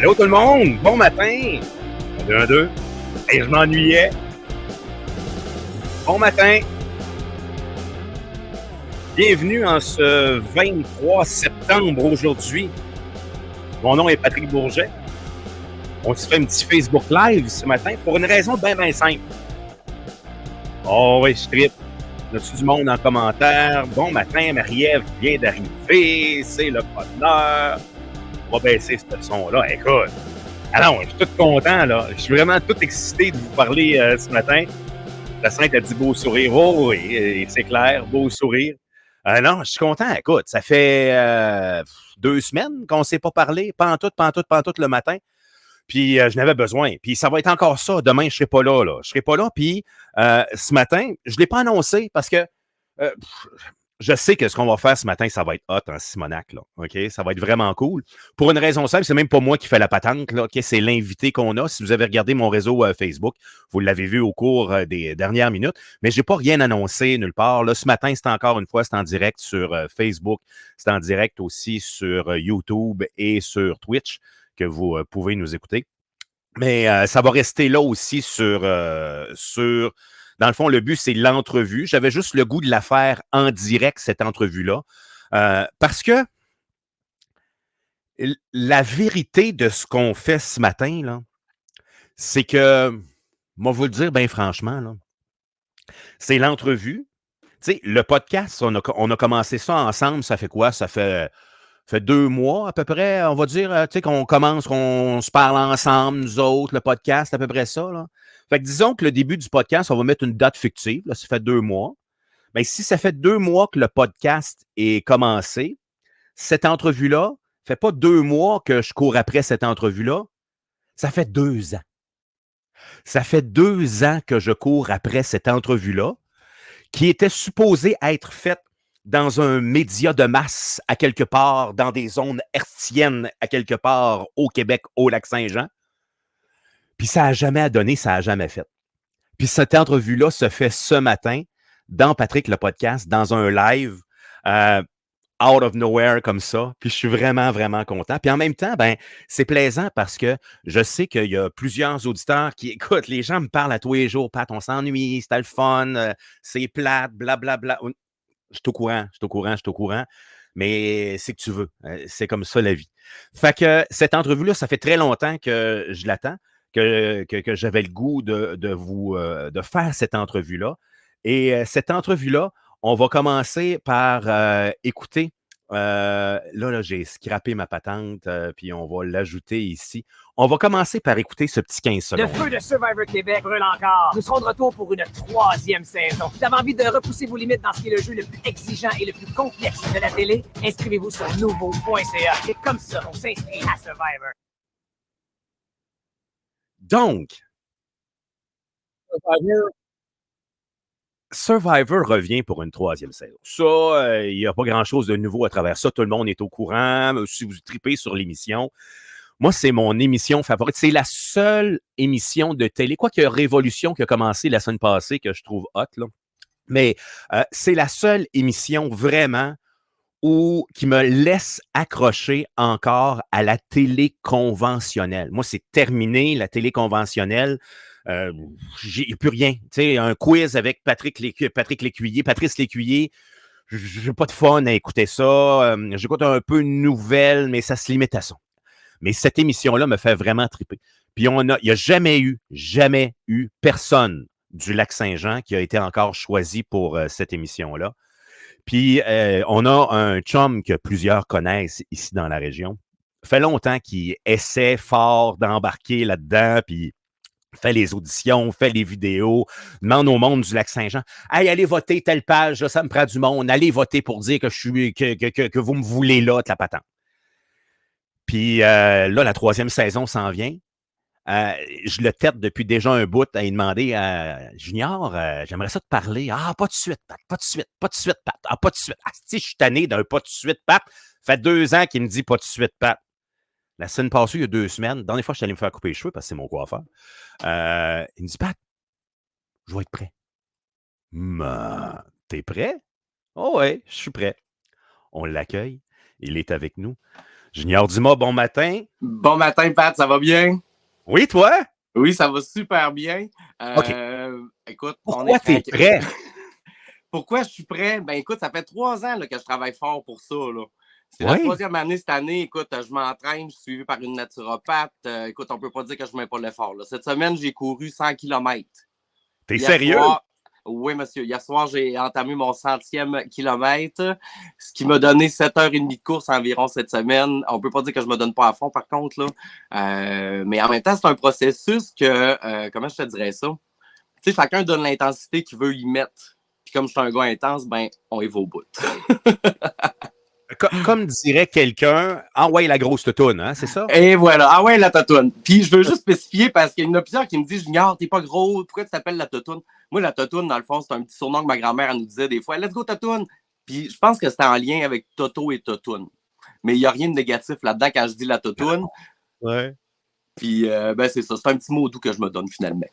Allô tout le monde, bon matin. 1, 2. Et je m'ennuyais. Bon matin. Bienvenue en ce 23 septembre aujourd'hui. Mon nom est Patrick Bourget. On se fait un petit Facebook Live ce matin pour une raison bien simple. Oh oui, je tripe. On a-tu du monde en commentaire? Bon matin, Marie-Ève vient d'arriver. C'est le bonheur. On va baisser ce son-là. Écoute. Alors, je suis tout content, là. Je suis vraiment tout excité de vous parler ce matin. La Sainte a dit beau sourire. Oh oui, c'est clair, beau sourire. Non, je suis content. Écoute, ça fait 2 semaines qu'on ne s'est pas parlé, pantoute le matin. Puis je n'avais besoin. Puis ça va être encore ça. Demain, je ne serai pas là. Je ne serai pas là. Puis ce matin, je ne l'ai pas annoncé parce que euh, je sais que ce qu'on va faire ce matin, ça va être hot en Simonac, là. OK? Ça va être vraiment cool. Pour une raison simple, c'est même pas moi qui fais la patente, là. OK? C'est l'invité qu'on a. Si vous avez regardé mon réseau Facebook, vous l'avez vu au cours des dernières minutes. Mais je n'ai pas rien annoncé nulle part. Là, ce matin, c'est encore une fois, c'est en direct sur Facebook. C'est en direct aussi sur YouTube et sur Twitch que vous pouvez nous écouter. Mais ça va rester là aussi sur dans le fond, le but, c'est l'entrevue. J'avais juste le goût de la faire en direct, cette entrevue-là. Parce que la vérité de ce qu'on fait ce matin, là, c'est que, moi, vous le dire bien franchement, là, c'est l'entrevue. Tu sais, le podcast, on a commencé ça ensemble, ça fait quoi? Ça fait 2 mois à peu près, on va dire, tu sais, qu'on commence, qu'on se parle ensemble, nous autres, le podcast, à peu près ça, là. Fait que disons que le début du podcast, on va mettre une date fictive, là, ça fait 2 mois. Mais si ça fait 2 mois que le podcast est commencé, cette entrevue-là, fait pas 2 mois que je cours après cette entrevue-là, ça fait 2 ans. Ça fait 2 ans que je cours après cette entrevue-là, qui était supposée être faite dans un média de masse à quelque part, dans des zones hertziennes à quelque part au Québec, au Lac-Saint-Jean. Puis ça n'a jamais donné, ça n'a jamais fait. Puis cette entrevue-là se fait ce matin dans Patrick le podcast, dans un live, out of nowhere comme ça. Puis je suis vraiment content. Puis en même temps, ben, c'est plaisant parce que je sais qu'il y a plusieurs auditeurs qui écoutent. Les gens me parlent à tous les jours. Pat, on s'ennuie, c'était le fun, c'est plate, blablabla. Je suis au courant. Mais c'est que tu veux. C'est comme ça la vie. Fait que cette entrevue-là, ça fait très longtemps que je l'attends, que j'avais le goût de faire cette entrevue-là. Et cette entrevue-là, on va commencer par écouter. Là, j'ai scrappé ma patente, puis on va l'ajouter ici. On va commencer par écouter ce petit 15 Le secondes. feu de Survivor Québec brûle encore. Nous serons de retour pour une 3e saison. Vous avez envie de repousser vos limites dans ce qui est le jeu le plus exigeant et le plus complexe de la télé? Inscrivez-vous sur nouveau.ca. C'est comme ça qu'on s'inscrit à Survivor. Donc, Survivor revient pour une 3e saison. Ça, il n'y a pas grand-chose de nouveau à travers ça. Tout le monde est au courant. Si vous tripez sur l'émission, moi, c'est mon émission favorite. C'est la seule émission de télé, quoique Révolution qui a commencé la semaine passée, que je trouve hot, là. Mais c'est la seule émission vraiment qui me laisse accrocher encore à la télé conventionnelle. Moi, c'est terminé, la télé conventionnelle. J'ai plus rien. Tu sais, un quiz avec Patrice Lécuyer. J'ai pas de fun à écouter ça. J'écoute un peu de nouvelles, mais ça se limite à ça. Mais cette émission-là me fait vraiment triper. Puis il n'y a jamais eu personne du Lac-Saint-Jean qui a été encore choisi pour cette émission-là. Puis on a un chum que plusieurs connaissent ici dans la région. Fait longtemps qu'il essaie fort d'embarquer là-dedans, puis fait les auditions, fait les vidéos, demande au monde du Lac-Saint-Jean. Hey, allez voter telle page, là, ça me prend du monde. Allez voter pour dire que vous me voulez là, de la patente. Puis là, la 3e saison s'en vient. Je le tête depuis déjà un bout à lui demander Junior, j'aimerais ça te parler. Ah, pas de suite, Pat, pas de suite, Pat. Ah, pas de suite. Ah, si je suis tanné d'un pas de suite, Pat. Ça fait 2 ans qu'il me dit pas de suite, Pat. La semaine passée, il y a 2 semaines, la dernière fois, je suis allé me faire couper les cheveux parce que c'est mon coiffeur. Il me dit Pat, je vais être prêt. T'es prêt? Oh ouais, je suis prêt. On l'accueille. Il est avec nous. Junior Dumas, bon matin. Bon matin, Pat, ça va bien? Oui, toi? Oui, ça va super bien. OK. Écoute, on Pourquoi est tu es tranquille. prêt? Pourquoi je suis prêt? Ben écoute, ça fait 3 ans là, que je travaille fort pour ça. Là. C'est la Oui. 3e année cette année. Écoute, je m'entraîne, je suis suivi par une naturopathe. Écoute, on peut pas dire que je mets pas l'effort. Là. Cette semaine, j'ai couru 100 km. T'es Hier sérieux? soir, oui, monsieur. Hier soir, j'ai entamé mon 100e kilomètre, ce qui m'a donné 7h30 de course environ cette semaine. On peut pas dire que je me donne pas à fond, par contre, là. Mais en même temps, c'est un processus que, comment je te dirais ça? Tu sais, chacun donne l'intensité qu'il veut y mettre. Puis comme je suis un gars intense, ben, on y va au bout. Comme dirait quelqu'un, ah ouais, la grosse toutoune, hein, c'est ça? Et voilà. Ah ouais, la totoune. Puis je veux juste spécifier parce qu'il y en a plusieurs qui me disent Junior, t'es pas gros, pourquoi tu t'appelles la totoune? Moi, la totoune, dans le fond, c'est un petit surnom que ma grand-mère elle nous disait des fois. Let's go, totoune. Puis je pense que c'était en lien avec Toto et totoune. Mais il n'y a rien de négatif là-dedans quand je dis la totoune. Ouais. Puis ben c'est ça. C'est un petit mot doux que je me donne finalement.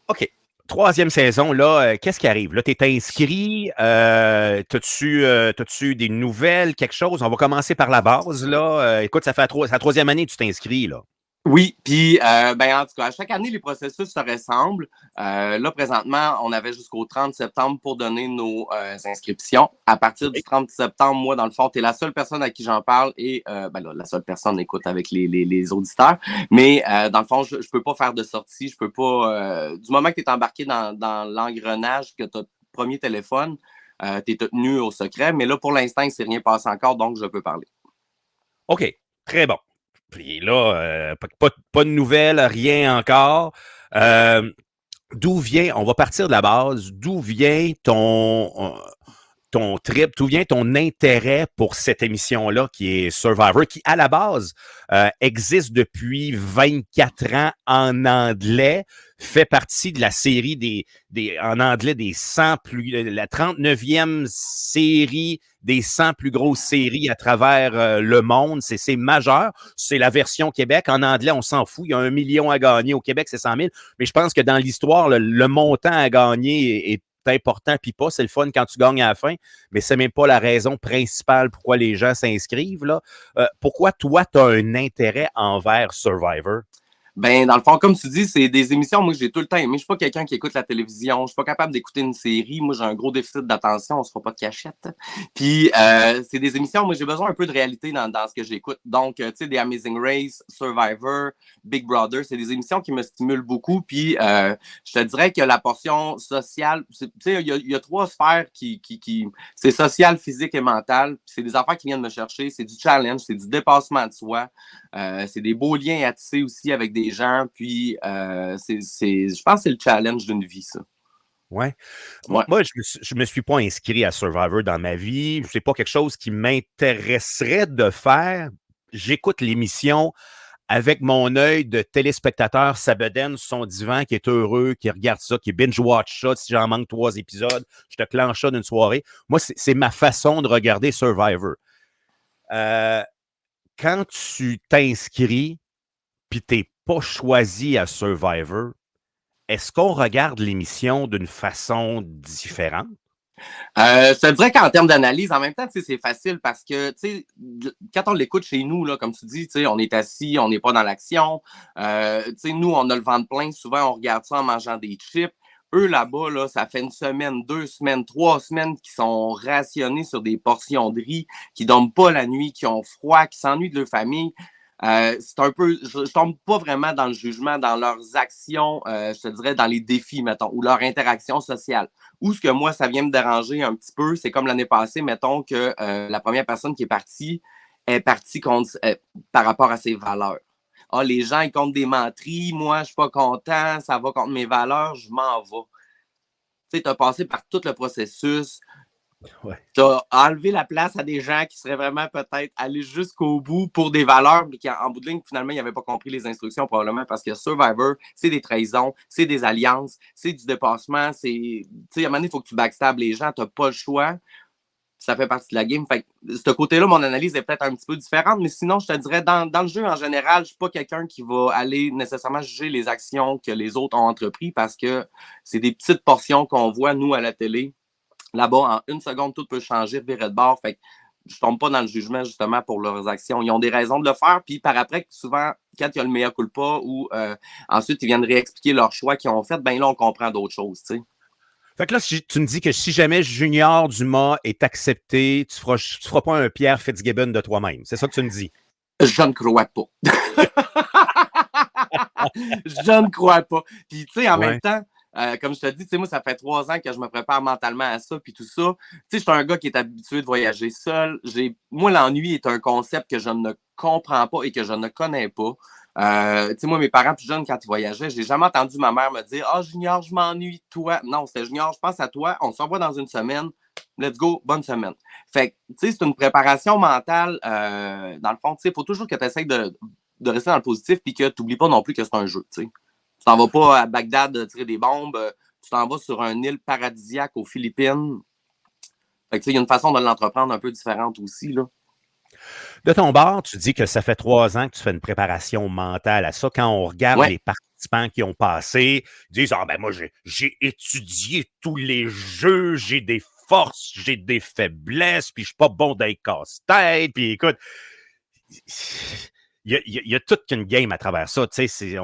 OK. 3e saison, là, qu'est-ce qui arrive? Là, tu es inscrit. T'as-tu des nouvelles, quelque chose? On va commencer par la base, là. Écoute, c'est la 3e année que tu t'inscris, là. Oui, puis ben en tout cas, à chaque année, les processus se ressemblent. Là, présentement, on avait jusqu'au 30 septembre pour donner nos inscriptions. À partir du 30 septembre, moi, dans le fond, tu es la seule personne à qui j'en parle et ben là, la seule personne, écoute, avec les auditeurs. Mais dans le fond, je peux pas faire de sortie, je peux pas. Du moment que tu es embarqué dans l'engrenage, que tu as premier téléphone, tu es tenu au secret. Mais là, pour l'instant, il ne s'est rien passé encore, donc je peux parler. OK. Très bon. Puis là, pas de nouvelles, rien encore. D'où vient, on va partir de la base, d'où vient ton trip, d'où vient ton intérêt pour cette émission-là qui est Survivor, qui à la base existe depuis 24 ans en anglais, fait partie de la série en anglais des 100 plus, la 39e série des 100 plus grosses séries à travers le monde. C'est majeur. C'est la version Québec. En anglais, on s'en fout. Il y a 1 million à gagner. Au Québec, c'est 100 000. Mais je pense que dans l'histoire, le montant à gagner est important, puis pas. C'est le fun quand tu gagnes à la fin, mais c'est même pas la raison principale pourquoi les gens s'inscrivent, là. Pourquoi toi, tu as un intérêt envers Survivor? Ben, dans le fond, comme tu dis, c'est des émissions, moi, que j'ai tout le temps aimé. Je suis pas quelqu'un qui écoute la télévision. Je suis pas capable d'écouter une série. Moi, j'ai un gros déficit d'attention. On se fera pas de cachette. Puis, c'est des émissions, moi, j'ai besoin un peu de réalité dans ce que j'écoute. Donc, tu sais, des Amazing Race, Survivor, Big Brother, c'est des émissions qui me stimulent beaucoup. Puis, je te dirais que la portion sociale, tu sais, il y a 3 sphères c'est social, physique et mental. C'est des affaires qui viennent me chercher. C'est du challenge, c'est du dépassement de soi. C'est des beaux liens à tisser aussi avec des gens. Puis, je pense que c'est le challenge d'une vie, ça. Ouais. Ouais. Moi, je me suis pas inscrit à Survivor dans ma vie. C'est pas quelque chose qui m'intéresserait de faire. J'écoute l'émission avec mon œil de téléspectateur sabedène sur son divan, qui est heureux, qui regarde ça, qui binge-watch ça. Si j'en manque 3 épisodes, je te clenche ça d'une soirée. Moi, c'est ma façon de regarder Survivor. Quand tu t'inscris puis tu n'es pas choisi à Survivor, est-ce qu'on regarde l'émission d'une façon différente? Je te dirais qu'en termes d'analyse, en même temps, c'est facile parce que quand on l'écoute chez nous, là, comme tu dis, on est assis, on n'est pas dans l'action. Nous, on a le ventre plein. Souvent, on regarde ça en mangeant des chips. Eux, là-bas, là, ça fait 1 semaine, 2 semaines, 3 semaines qu'ils sont rationnés sur des portions de riz, qui ne dorment pas la nuit, qui ont froid, qui s'ennuient de leur famille. C'est un peu, je tombe pas vraiment dans le jugement, dans leurs actions, je te dirais dans les défis, mettons, ou leur interaction sociale. Ou ce que moi, ça vient me déranger un petit peu, c'est comme l'année passée, mettons que la première personne qui est partie par rapport à ses valeurs. Ah, les gens, ils comptent des menteries, moi, je suis pas content, ça va contre mes valeurs, je m'en vais. Tu sais, tu as passé par tout le processus. Ouais. Tu as enlevé la place à des gens qui seraient vraiment peut-être allés jusqu'au bout pour des valeurs, mais qui, en bout de ligne, finalement, ils n'avaient pas compris les instructions, probablement parce que Survivor, c'est des trahisons, c'est des alliances, c'est du dépassement, tu sais, à un moment donné, il faut que tu backstabs les gens, tu n'as pas le choix. Ça fait partie de la game. Fait que, ce côté-là, mon analyse est peut-être un petit peu différente, mais sinon, je te dirais, dans le jeu en général, je ne suis pas quelqu'un qui va aller nécessairement juger les actions que les autres ont entreprises parce que c'est des petites portions qu'on voit, nous, à la télé. Là-bas, en 1 seconde, tout peut changer, virer de bord. Fait que je tombe pas dans le jugement, justement, pour leurs actions. Ils ont des raisons de le faire, puis par après, souvent, quand il y a le mea culpa ou ensuite, ils viennent réexpliquer leurs choix qu'ils ont fait, ben là, on comprend d'autres choses, tu sais. Fait que là, tu me dis que si jamais Junior Dumas est accepté, tu feras pas un Pierre Fitzgibbon de toi-même. C'est ça que tu me dis? Je ne crois pas. Je ne crois pas. Puis, tu sais, en même temps, comme je te dis, moi, ça fait 3 ans que je me prépare mentalement à ça, puis tout ça. Tu sais, je suis un gars qui est habitué de voyager seul. Moi, l'ennui est un concept que je ne comprends pas et que je ne connais pas. Tu sais, moi, mes parents plus jeunes, quand ils voyageaient, j'ai jamais entendu ma mère me dire « Ah, Junior, je m'ennuie de toi. » Non, c'était « Junior, je pense à toi. On se revoit dans une semaine. Let's go, bonne semaine. » Fait que, tu sais, c'est une préparation mentale. Dans le fond, tu sais, il faut toujours que tu essaies de rester dans le positif puis que tu n'oublies pas non plus que c'est un jeu, tu sais. Tu t'en vas pas à Bagdad tirer des bombes. Tu t'en vas sur une île paradisiaque aux Philippines. Fait que, tu sais, il y a une façon de l'entreprendre un peu différente aussi, là. De ton bord, tu dis que ça fait 3 ans que tu fais une préparation mentale à ça. Quand on regarde les participants qui ont passé, ils disent « Ah ben moi, j'ai étudié tous les jeux, j'ai des forces, j'ai des faiblesses, puis je suis pas bon dans les casse-têtes. » Puis écoute, il y a toute une game à travers ça. Tu sais,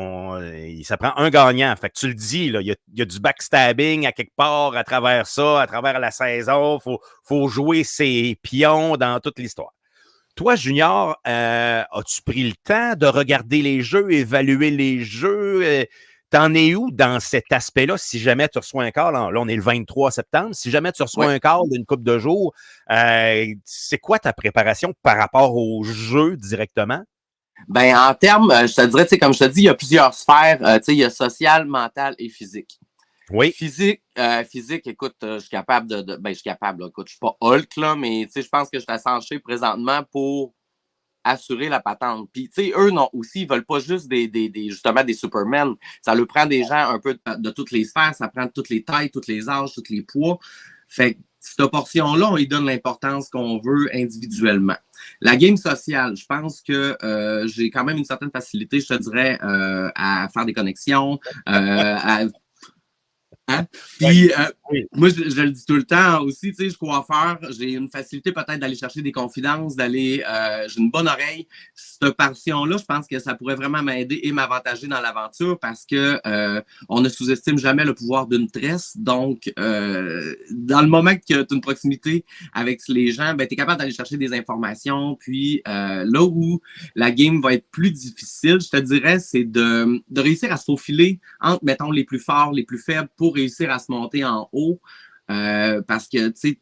ça prend un gagnant. Fait que tu le dis, là, il y a du backstabbing à quelque part à travers ça, à travers la saison. Faut jouer ses pions dans toute l'histoire. Toi, Junior, as-tu pris le temps de regarder les jeux, évaluer les jeux? T'en es où dans cet aspect-là? Si jamais tu reçois un call, là, on est le 23 septembre, si jamais tu reçois un call d'une couple de jours, c'est quoi ta préparation par rapport aux jeux directement? Ben, en termes, je te dirais, tu sais, comme je te dis, il y a plusieurs sphères. Tu sais, il y a social, mental et physique. Oui. Physique, écoute, je suis capable ben, je suis capable, là, écoute, je suis pas Hulk, là, mais tu sais, je pense que je suis assez en shape présentement pour assurer la patente. Puis, tu sais, eux, non, aussi, ils veulent pas juste justement des Supermen. Ça leur prend des gens un peu de toutes les sphères, ça prend toutes les tailles, tous les âges, tous les poids. Fait que cette portion-là, on lui donne l'importance qu'on veut individuellement. La game sociale, je pense que j'ai quand même une certaine facilité, je te dirais, à faire des connexions, Hein? Puis, moi, je le dis tout le temps aussi, tu sais, je suis coiffeur, j'ai une facilité peut-être d'aller chercher des confidences, j'ai une bonne oreille. Cette passion-là, je pense que ça pourrait vraiment m'aider et m'avantager dans l'aventure parce que on ne sous-estime jamais le pouvoir d'une tresse. Donc, dans le moment que tu as une proximité avec les gens, ben, tu es capable d'aller chercher des informations. Puis, là où la game va être plus difficile, je te dirais, c'est de réussir à se faufiler entre, mettons, les plus forts, les plus faibles pour réussir à se monter en haut. Parce que, tu sais,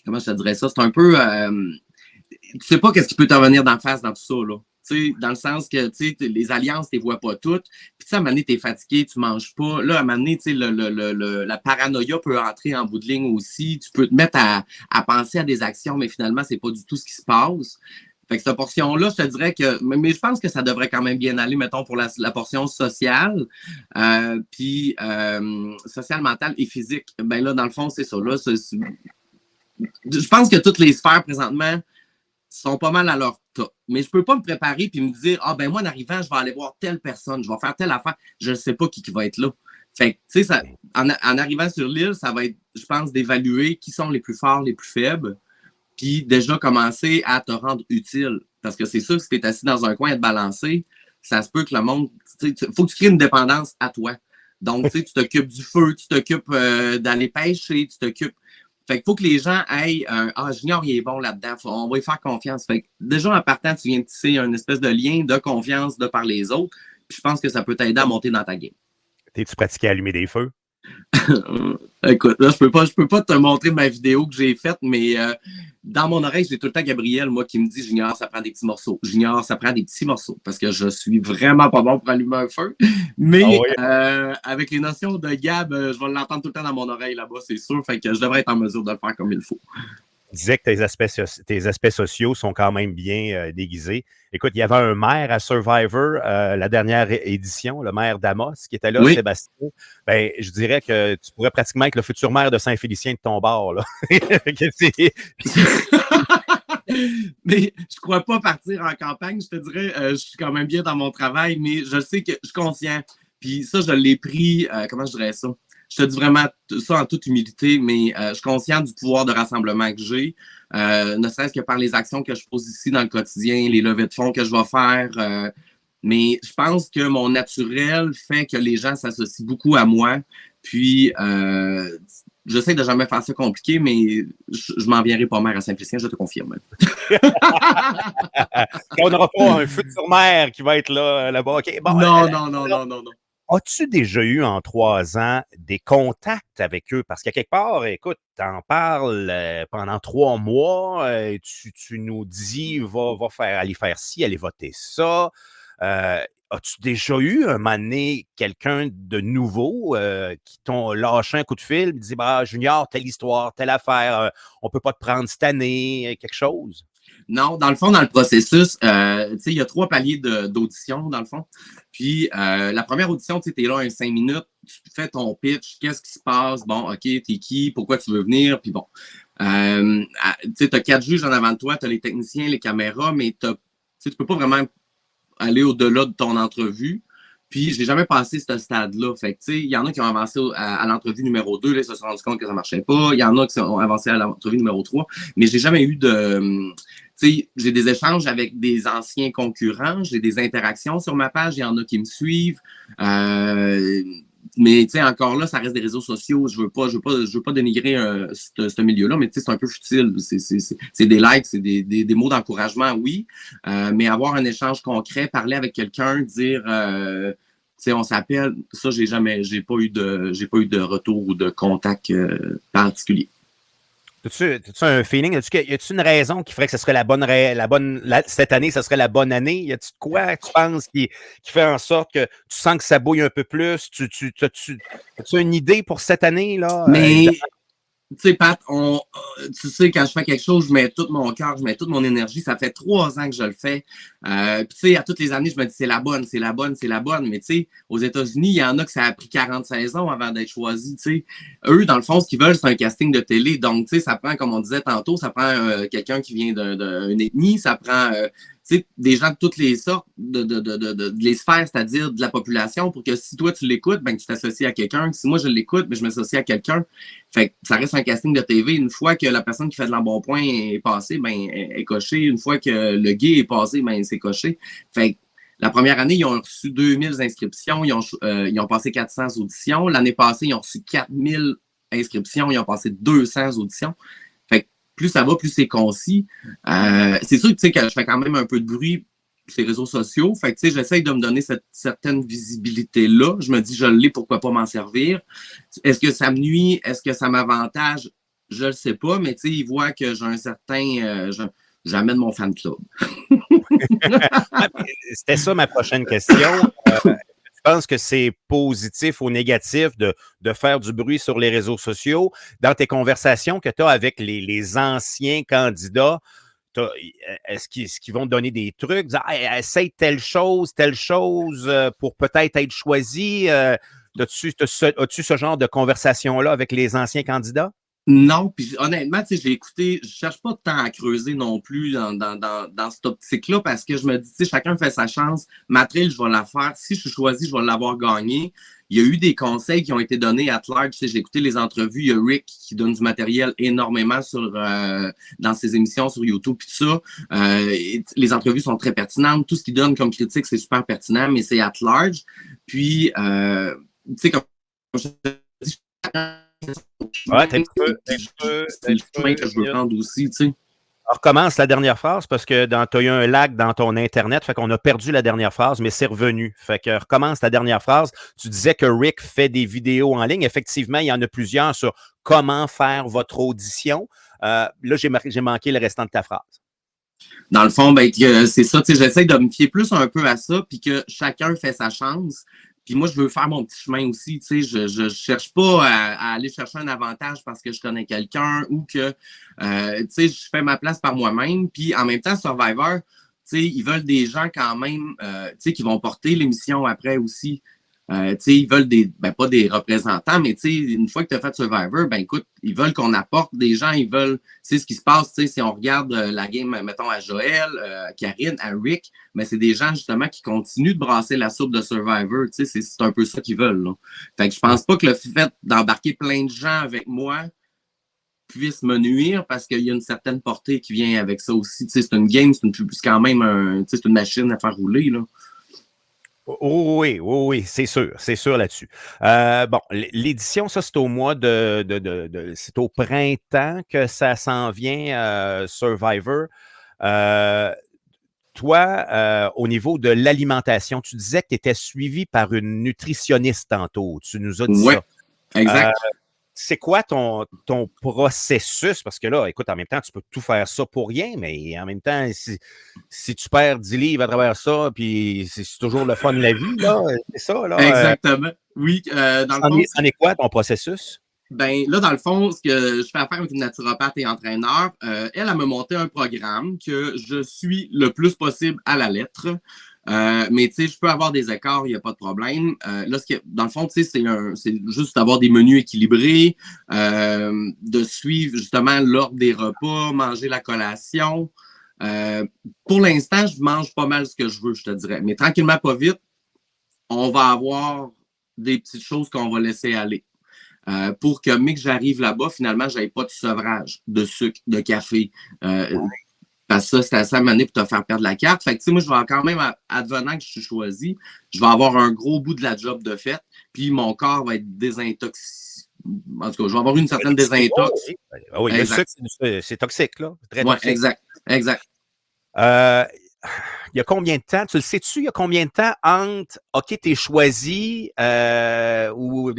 comment je te dirais ça? C'est un peu... tu sais pas qu'est-ce qui peut t'en venir d'en face dans tout ça, là. Tu sais, dans le sens que, tu sais, les alliances, tu les vois pas toutes. Puis, tu sais, à un moment donné, t'es fatigué, tu manges pas. Là, à un moment donné, tu sais, la paranoïa peut entrer en bout de ligne aussi. Tu peux te mettre à penser à des actions, mais finalement, c'est pas du tout ce qui se passe. Fait que cette portion-là, je te dirais que... Mais je pense que ça devrait quand même bien aller, mettons, pour la portion sociale. Puis, sociale, mentale et physique. Ben là, dans le fond, c'est ça. Là, je pense que toutes les sphères, présentement, sont pas mal à leur tas. Mais je peux pas me préparer puis me dire, ah ben moi, en arrivant, je vais aller voir telle personne, je vais faire telle affaire. Je ne sais pas qui va être là. Fait que, tu sais, en arrivant sur l'île, ça va être, je pense, d'évaluer qui sont les plus forts, les plus faibles. Puis déjà commencer à te rendre utile. Parce que c'est sûr que si tu es assis dans un coin à te balancer, ça se peut que le monde... Il faut que tu crées une dépendance à toi. Donc, tu t'occupes du feu, tu t'occupes d'aller pêcher, tu t'occupes... Fait qu'il faut que les gens aient Ah, Junior, il est bon là-dedans, on va lui faire confiance. Fait que déjà, en partant, tu viens de tisser une espèce de lien de confiance de par les autres. Puis je pense que ça peut t'aider à monter dans ta game. T'es-tu pratiqué à allumer des feux? Écoute, là, je peux pas te montrer ma vidéo que j'ai faite, mais dans mon oreille, j'ai tout le temps Gabriel, moi, qui me dit Junior, ça prend des petits morceaux. Junior, ça prend des petits morceaux. Parce que je suis vraiment pas bon pour allumer un feu. Mais avec les notions de Gab, je vais l'entendre tout le temps dans mon oreille là-bas, c'est sûr. Fait que je devrais être en mesure de le faire comme il faut. Tu disais que tes aspects sociaux sont quand même bien déguisés. Écoute, il y avait un maire à Survivor, la dernière édition, le maire d'Amos, qui était là, Sébastien. Ben, je dirais que tu pourrais pratiquement être le futur maire de Saint-Félicien de ton bord, là. Mais je crois pas partir en campagne, je te dirais. Je suis quand même bien dans mon travail, mais je sais que je suis conscient. Puis ça, je l'ai pris, comment je dirais ça? je te dis vraiment ça en toute humilité, mais je suis conscient du pouvoir de rassemblement que j'ai, ne serait-ce que par les actions que je pose ici dans le quotidien, les levées de fonds que je vais faire. Mais je pense que mon naturel fait que les gens s'associent beaucoup à moi. Puis, j'essaie de jamais faire ça compliqué, mais je m'en viendrai pas mer à Saint-Félicien, je te confirme. On n'aura pas un feu sur mer qui va être là-bas. OK. Bon, Non. as-tu déjà eu en 3 ans des contacts avec eux? Parce qu'à quelque part, écoute, t'en parles pendant 3 mois, tu nous dis, va aller faire ci, aller voter ça. As-tu déjà eu un moment donné quelqu'un de nouveau qui t'ont lâché un coup de fil et dit bah, Junior, telle histoire, telle affaire, on ne peut pas te prendre cette année, quelque chose? Non, dans le fond, dans le processus, il y a 3 paliers d'audition, dans le fond. Puis, la première audition, tu es là 5 minutes, tu fais ton pitch, qu'est-ce qui se passe? Bon, OK, t'es qui? Pourquoi tu veux venir? Puis bon, tu as 4 juges en avant de toi, tu as les techniciens, les caméras, mais tu peux pas vraiment aller au-delà de ton entrevue. Puis, je n'ai jamais passé ce stade-là. Fait que, tu sais, il y en a qui ont avancé à l'entrevue numéro 2, là, ils se sont rendus compte que ça ne marchait pas. Il y en a qui ont avancé à l'entrevue numéro 3. Mais j'ai jamais eu de... Tu sais, j'ai des échanges avec des anciens concurrents, j'ai des interactions sur ma page, il y en a qui me suivent. Mais tu sais, encore là, ça reste des réseaux sociaux. Je veux pas dénigrer ce milieu-là, mais tu sais, c'est un peu futile. C'est des likes, c'est des mots d'encouragement, oui. Mais avoir un échange concret, parler avec quelqu'un, dire tu sais, on s'appelle, ça, j'ai pas eu de retour ou de contact particulier. As-tu un feeling? Y a-tu une raison qui ferait que ce serait cette année, ce serait la bonne année? Y a-tu de quoi tu penses qui fait en sorte que tu sens que ça bouille un peu plus? As-tu une idée pour cette année, là? Mais, tu sais, Pat, tu sais, quand je fais quelque chose, je mets tout mon cœur, je mets toute mon énergie. Ça fait 3 ans que je le fais. Puis, tu sais, à toutes les années, je me dis, c'est la bonne. Mais, tu sais, aux États-Unis, il y en a que ça a pris 40 saisons avant d'être choisi, tu sais. Eux, dans le fond, ce qu'ils veulent, c'est un casting de télé. Donc, tu sais, ça prend, comme on disait tantôt, ça prend quelqu'un qui vient d'une ethnie, ça prend... des gens de toutes les sortes, de les sphères, c'est-à-dire de la population, pour que si toi tu l'écoutes, ben, tu t'associes à quelqu'un. Si moi je l'écoute, ben, je m'associe à quelqu'un. Fait que ça reste un casting de TV. Une fois que la personne qui fait de l'embonpoint est passée, ben, est cochée. Une fois que le gay est passé, ben, c'est coché. Fait que la première année, ils ont reçu 2000 inscriptions. Ils ont passé 400 auditions. L'année passée, ils ont reçu 4000 inscriptions. Ils ont passé 200 auditions. Plus ça va, plus c'est concis. C'est sûr que je fais quand même un peu de bruit sur les réseaux sociaux. Fait que j'essaye de me donner cette certaine visibilité-là. Je me dis, je l'ai, pourquoi pas m'en servir? Est-ce que ça me nuit? Est-ce que ça m'avantage? Je le sais pas, mais ils voient que j'ai un certain... j'amène mon fan club. C'était ça ma prochaine question. Je pense que c'est positif ou négatif de faire du bruit sur les réseaux sociaux. Dans tes conversations que tu as avec les anciens candidats, est-ce qu'ils vont te donner des trucs? Dire, hey, essaye telle chose pour peut-être être choisi? As-tu ce genre de conversation-là avec les anciens candidats? Non, puis honnêtement, j'ai écouté, je cherche pas de temps à creuser non plus dans cette optique-là parce que je me dis, chacun fait sa chance. Ma trail, je vais la faire. Si je suis choisi, je vais l'avoir gagné. Il y a eu des conseils qui ont été donnés à large. J'ai écouté les entrevues. Il y a Rick qui donne du matériel énormément dans ses émissions sur YouTube et tout ça. Les entrevues sont très pertinentes. Tout ce qu'il donne comme critique, c'est super pertinent, mais c'est at large. Puis, tu sais, comme je te dis, Ouais, c'est le chemin que je veux prendre aussi, tu sais. On recommence la dernière phrase parce que tu as eu un lag dans ton Internet, fait qu'on a perdu la dernière phrase, mais c'est revenu. Fait que recommence la dernière phrase. Tu disais que Rick fait des vidéos en ligne. Effectivement, il y en a plusieurs sur comment faire votre audition. Là, j'ai manqué le restant de ta phrase. Dans le fond, ben, c'est ça, j'essaie de me fier plus un peu à ça, puis que chacun fait sa chance. Puis moi, je veux faire mon petit chemin aussi. Je cherche pas à aller chercher un avantage parce que je connais quelqu'un ou que je fais ma place par moi-même. Puis en même temps, Survivor, ils veulent des gens quand même qui vont porter l'émission après aussi. Ils veulent pas des représentants, mais une fois que tu as fait Survivor, ben écoute, ils veulent qu'on apporte des gens, ils veulent, ce qui se passe, si on regarde la game, mettons, à Joël, à Karine, à Rick, ben c'est des gens, justement, qui continuent de brasser la soupe de Survivor, c'est un peu ça qu'ils veulent, là. Fait que je pense pas que le fait d'embarquer plein de gens avec moi puisse me nuire parce qu'il y a une certaine portée qui vient avec ça aussi. C'est une game, c'est quand même c'est une machine à faire rouler, là. Oui, c'est sûr là-dessus. Bon, l'édition, ça, c'est au mois c'est au printemps que ça s'en vient, Survivor. Toi, au niveau de l'alimentation, tu disais que tu étais suivi par une nutritionniste tantôt. Tu nous as dit Ouais, ça. exact. C'est quoi ton processus? Parce que là, écoute, en même temps, tu peux tout faire ça pour rien, mais en même temps, si tu perds 10 livres à travers ça, puis c'est toujours le fun de la vie, là, c'est ça, là. Exactement. Oui, dans le fond. C'en est quoi ton processus? Ben là, dans le fond, ce que je fais affaire avec une naturopathe et entraîneur, elle m'a monté un programme que je suis le plus possible à la lettre. Mais tu sais, je peux avoir des écarts, il n'y a pas de problème. Là, dans le fond, tu sais, c'est juste d'avoir des menus équilibrés, de suivre justement l'ordre des repas, manger la collation. Pour l'instant, je mange pas mal ce que je veux, je te dirais. Mais tranquillement, pas vite, on va avoir des petites choses qu'on va laisser aller. Pour que, mais que j'arrive là-bas, finalement, je n'avais pas de sevrage de sucre, de café. Parce que ça, c'est assez amené pour te faire perdre la carte. Fait que, tu sais, moi, je vais quand même, advenant que je suis choisi, je vais avoir un gros bout de la job de fait, puis mon corps va être désintoxiqué. En tout cas, je vais avoir une certaine désintox. Oui, le sucre, c'est toxique, là. Très ouais, toxique. Exact. Il y a combien de temps, tu le sais-tu, il y a combien de temps entre OK, t'es choisi ou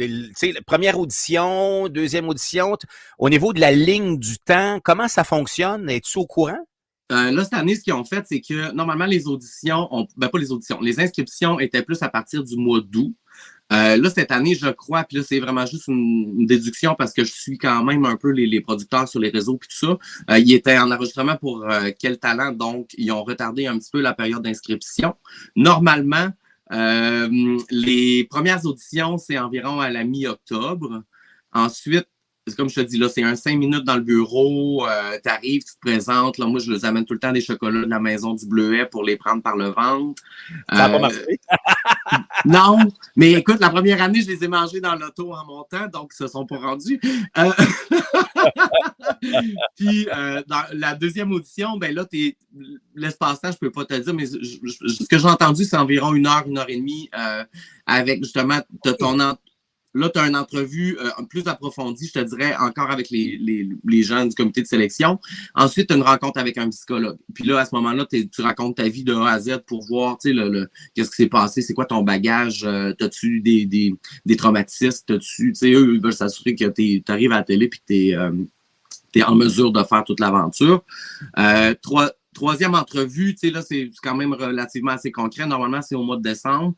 première audition, deuxième audition, au niveau de la ligne du temps, comment ça fonctionne? Es-tu au courant? Là, cette année, ce qu'ils ont fait, c'est que normalement, les auditions, pas les auditions, les inscriptions étaient plus à partir du mois d'août. Là, cette année, je crois, puis là, c'est vraiment juste une déduction parce que je suis quand même un peu les producteurs sur les réseaux puis tout ça. Ils étaient en enregistrement pour Quel Talent, donc ils ont retardé un petit peu la période d'inscription. Normalement, les premières auditions, c'est environ à la mi-octobre. Ensuite, comme je te dis, là, c'est un 5 minutes dans le bureau, tu arrives, tu te présentes. Là, moi, je les amène tout le temps des chocolats de la maison du Bleuet pour les prendre par le ventre. Ça n'a pas marché. Non, mais écoute, la première année, je les ai mangés dans l'auto en montant, donc ils se sont pas rendus. Puis, dans la deuxième audition, ben là, l'espace-temps, je peux pas te dire, mais ce que j'ai entendu, c'est environ 1 heure et demie avec justement Là, tu as une entrevue plus approfondie, je te dirais, encore avec les gens du comité de sélection. Ensuite, tu as une rencontre avec un psychologue. Puis là, à ce moment-là, tu racontes ta vie de A à Z pour voir qu'est-ce qui s'est passé, c'est quoi ton bagage, t'as-tu des traumatismes, eux, ils veulent s'assurer que tu arrives à la télé et que tu es en mesure de faire toute l'aventure. Troisième entrevue, là, c'est quand même relativement assez concret. Normalement, c'est au mois de décembre.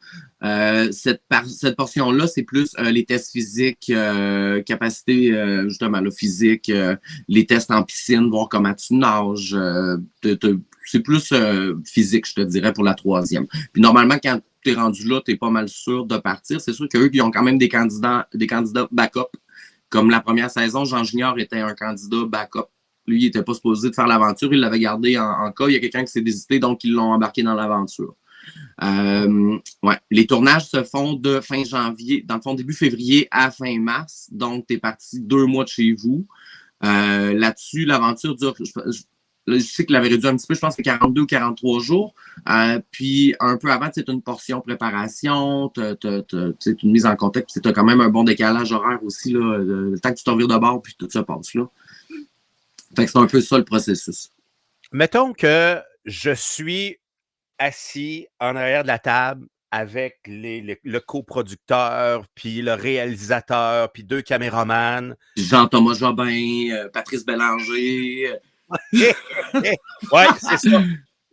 Cette portion-là, c'est plus les tests physiques, capacité, justement, là, physique, les tests en piscine, voir comment tu nages. C'est plus physique, je te dirais, pour la troisième. Puis normalement, quand tu es rendu là, tu es pas mal sûr de partir. C'est sûr qu'eux, ils ont quand même des candidats backup. Comme la première saison, Jean Junior était un candidat backup. Lui, il n'était pas supposé de faire l'aventure. Il l'avait gardé en cas. Il y a quelqu'un qui s'est désisté, donc ils l'ont embarqué dans l'aventure. Ouais. Les tournages se font de fin janvier, dans le fond, début février à fin mars. Donc, tu es parti 2 mois de chez vous. Là-dessus, l'aventure dure... Je sais qu'il avait réduit un petit peu, je pense que 42 ou 43 jours. Puis un peu avant, c'est une portion préparation, c'est une mise en contexte, puis tu as quand même un bon décalage horaire aussi, là, le temps que tu t'en vires de bord, puis tout ça passe là. Fait que c'est un peu ça le processus. Mettons que je suis assis en arrière de la table avec le coproducteur, puis le réalisateur, puis 2 caméramans. Jean-Thomas Jobin, Patrice Bélanger. Ouais, c'est ça.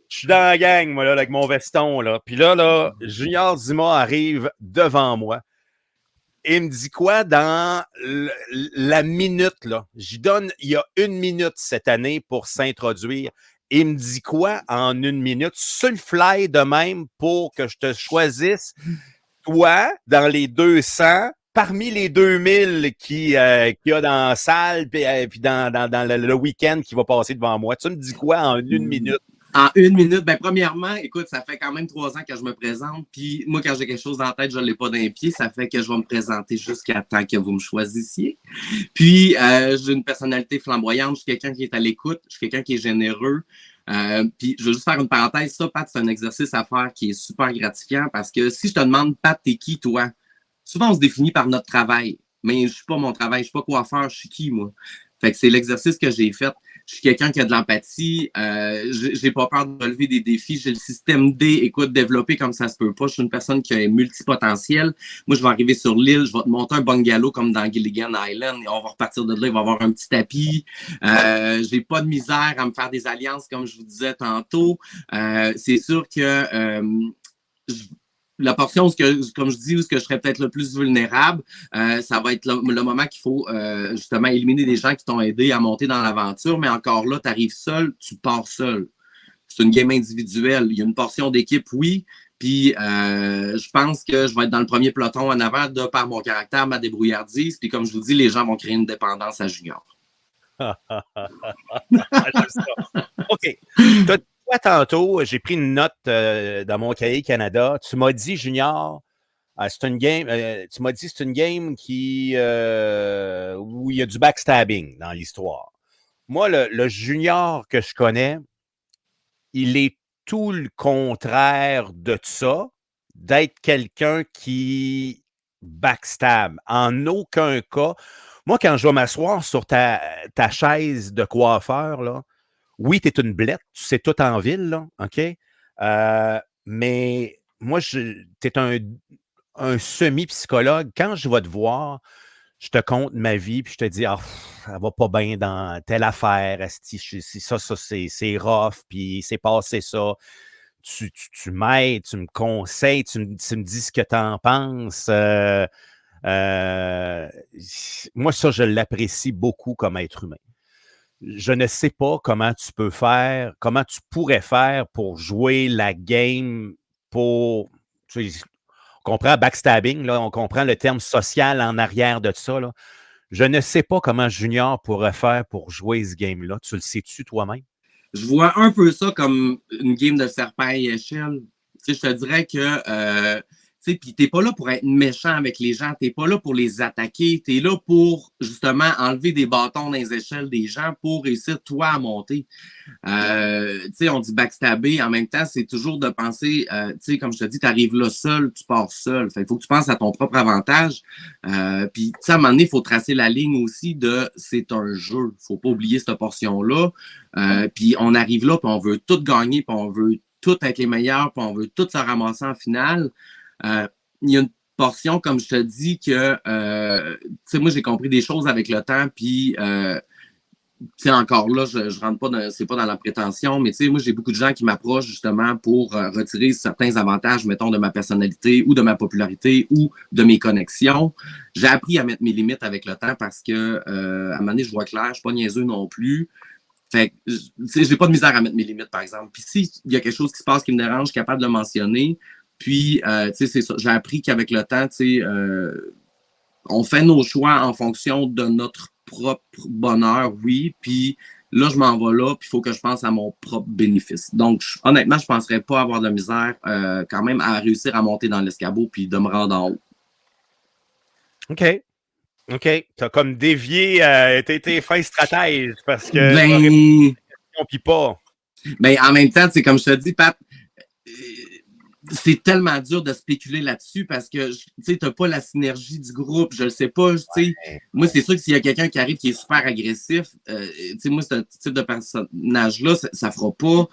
Je suis dans la gang, moi, là, avec mon veston, là. Puis là, Junior Dima arrive devant moi. Il me dit quoi dans la minute, là? Il y a 1 minute cette année pour s'introduire. Il me dit quoi en 1 minute? Sur le fly de même pour que je te choisisse. toi, dans les 200, parmi les 2000 qu'il y a dans la salle, puis dans le week-end qui va passer devant moi, tu me dis quoi en une minute? En une minute, ben premièrement, écoute, ça fait quand même 3 ans que je me présente, puis moi, quand j'ai quelque chose en tête, je ne l'ai pas d'un pied, ça fait que je vais me présenter jusqu'à temps que vous me choisissiez. Puis, j'ai une personnalité flamboyante, je suis quelqu'un qui est à l'écoute, je suis quelqu'un qui est généreux. Puis, je veux juste faire une parenthèse, ça, Pat, c'est un exercice à faire qui est super gratifiant parce que si je te demande, Pat, t'es qui, toi? Souvent, on se définit par notre travail, mais je ne suis pas mon travail, je ne suis pas coiffeur, je suis qui, moi? Fait que c'est l'exercice que j'ai fait. Je suis quelqu'un qui a de l'empathie. J'ai pas peur de relever des défis. J'ai le système D, écoute, développé comme ça se peut pas. Je suis une personne qui a un multipotentiel. Moi, je vais arriver sur l'île, je vais te monter un bungalow comme dans Gilligan Island et on va repartir de là. Il va y avoir un petit tapis. J'ai pas de misère à me faire des alliances, comme je vous disais tantôt. C'est sûr que la portion où, comme je dis, où je serais peut-être le plus vulnérable, ça va être le moment qu'il faut justement éliminer des gens qui t'ont aidé à monter dans l'aventure. Mais encore là, tu arrives seul, tu pars seul. C'est une game individuelle. Il y a une portion d'équipe, oui. Puis je pense que je vais être dans le premier peloton en avant de par mon caractère, ma débrouillardise. Puis comme je vous dis, les gens vont créer une dépendance à Junior. OK. Toi, tantôt, j'ai pris une note dans mon cahier Canada. Tu m'as dit, Junior, c'est une game. Tu m'as dit c'est une game où il y a du backstabbing dans l'histoire. Moi, le Junior que je connais, il est tout le contraire de ça, d'être quelqu'un qui backstab. En aucun cas. Moi, quand je vais m'asseoir sur ta chaise de coiffeur, là, oui, tu es une blette, tu sais tout en ville, là, OK? Mais moi, tu es un semi-psychologue. Quand je vais te voir, je te compte ma vie, puis je te dis, ah, elle va pas bien dans telle affaire, ça, c'est rough, puis c'est passé ça. Tu m'aides, tu me conseilles, tu me dis ce que tu en penses. Moi, ça, je l'apprécie beaucoup comme être humain. Je ne sais pas comment tu pourrais faire pour jouer la game pour. On comprend backstabbing, là, on comprend le terme social en arrière de ça. Là. Je ne sais pas comment Junior pourrait faire pour jouer ce game-là. Tu le sais-tu toi-même? Je vois un peu ça comme une game de serpent et échelle. Tu sais, je te dirais que tu sais, puis t'es pas là pour être méchant avec les gens, t'es pas là pour les attaquer, t'es là pour justement enlever des bâtons dans les échelles des gens pour réussir toi à monter. Tu sais, on dit backstabber, en même temps, c'est toujours de penser, tu sais, comme je te dis, t'arrives là seul, tu pars seul. Fait, il faut que tu penses à ton propre avantage. Puis, tu sais, à un moment donné, il faut tracer la ligne aussi de c'est un jeu. Faut pas oublier cette portion-là. Puis on arrive là, puis on veut tout gagner, puis on veut tout être les meilleurs, puis on veut tout se ramasser en finale. Il y a une portion, comme je te dis, que tu sais, moi, j'ai compris des choses avec le temps, puis tu sais, encore là, je rentre pas dans, c'est pas dans la prétention, mais tu sais, moi, j'ai beaucoup de gens qui m'approchent justement pour retirer certains avantages, mettons, de ma personnalité ou de ma popularité ou de mes connexions. J'ai appris à mettre mes limites avec le temps parce que à un moment donné, je vois clair, je suis pas niaiseux non plus. Fait que, tu sais, j'ai pas de misère à mettre mes limites, par exemple. Puis s'il y a quelque chose qui se passe qui me dérange, je suis capable de le mentionner. Puis, tu sais, c'est ça. J'ai appris qu'avec le temps, tu sais, on fait nos choix en fonction de notre propre bonheur, oui. Puis là, je m'en vais là, puis il faut que je pense à mon propre bénéfice. Donc, honnêtement, je ne penserais pas avoir de misère quand même à réussir à monter dans l'escabeau puis de me rendre en haut. OK. OK. Tu as comme dévié, t'es fin stratège parce que puis pas. Ben, en même temps, c'est comme je te dis, Pat, c'est tellement dur de spéculer là-dessus parce que tu n'as pas la synergie du groupe. Je ne le sais pas. Ouais. Moi, c'est sûr que s'il y a quelqu'un qui arrive qui est super agressif, moi, ce type de personnage-là, ça ne fera pas.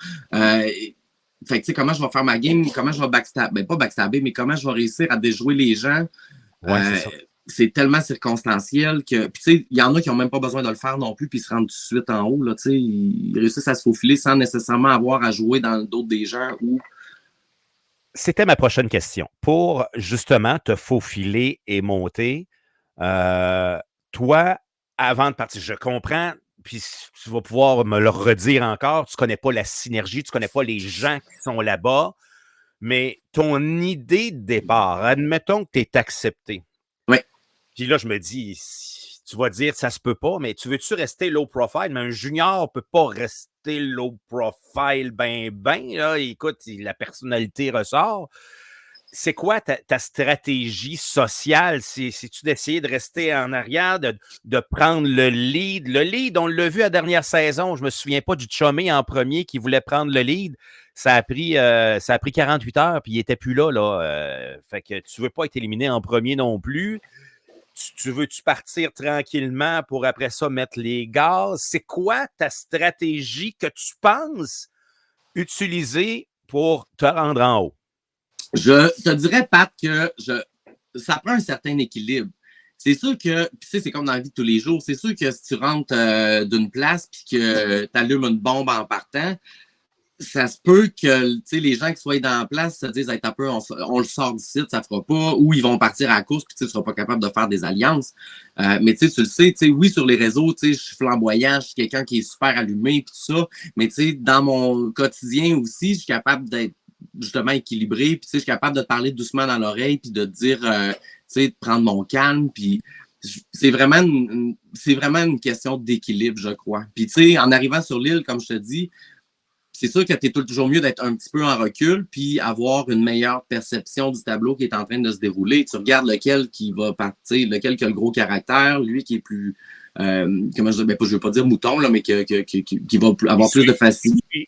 Fait que, comment je vais faire ma game, comment je vais backstabber, ben, pas backstabber, mais comment je vais réussir à déjouer les gens. Ouais, c'est tellement circonstanciel que. Puis, tu sais, il y en a qui n'ont même pas besoin de le faire non plus, puis ils se rendent tout de suite en haut. Là, ils réussissent à se faufiler sans nécessairement avoir à jouer dans le dos des gens ou. C'était ma prochaine question. Pour justement te faufiler et monter, toi, avant de partir, je comprends, puis tu vas pouvoir me le redire encore, tu ne connais pas la synergie, tu ne connais pas les gens qui sont là-bas, Mais ton idée de départ, admettons que tu es accepté. Oui. Puis là, je me dis, tu vas dire, ça se peut pas, mais tu veux-tu rester low profile? Mais un junior peut pas rester low profile là. Écoute, la personnalité ressort. C'est quoi ta stratégie sociale? C'est-tu d'essayer de rester en arrière, de prendre le lead? Le lead, on l'a vu la dernière saison. Je ne me souviens pas du Chomé en premier qui voulait prendre le lead. Ça a pris 48 heures, puis il n'était plus là. Fait que tu ne veux pas être éliminé en premier non plus. Tu veux-tu partir tranquillement pour après ça mettre les gaz? C'est quoi ta stratégie que tu penses utiliser pour te rendre en haut? Je te dirais, Pat, que ça prend un certain équilibre. C'est sûr que, puis c'est comme dans la vie de tous les jours, c'est sûr que si tu rentres d'une place puis que tu allumes une bombe en partant, ça se peut que les gens qui soient dans la place se disent hey, on le sort d'ici, ça ne fera pas, ou ils vont partir à la course puis tu ne seras pas capable de faire des alliances. Mais tu le sais, oui, sur les réseaux, je suis flamboyant, je suis quelqu'un qui est super allumé puis tout ça, mais dans mon quotidien aussi, je suis capable d'être justement équilibré, puis je suis capable de te parler doucement dans l'oreille, puis de te dire, de prendre mon calme, puis c'est vraiment une question d'équilibre, je crois. Puis en arrivant sur l'île, comme je te dis, c'est sûr que tu es toujours mieux d'être un petit peu en recul, puis avoir une meilleure perception du tableau qui est en train de se dérouler. Tu regardes lequel qui va partir, lequel qui a le gros caractère, lui qui est plus, comment je dis, je veux pas dire mouton, là, mais qui va avoir plus de facilité.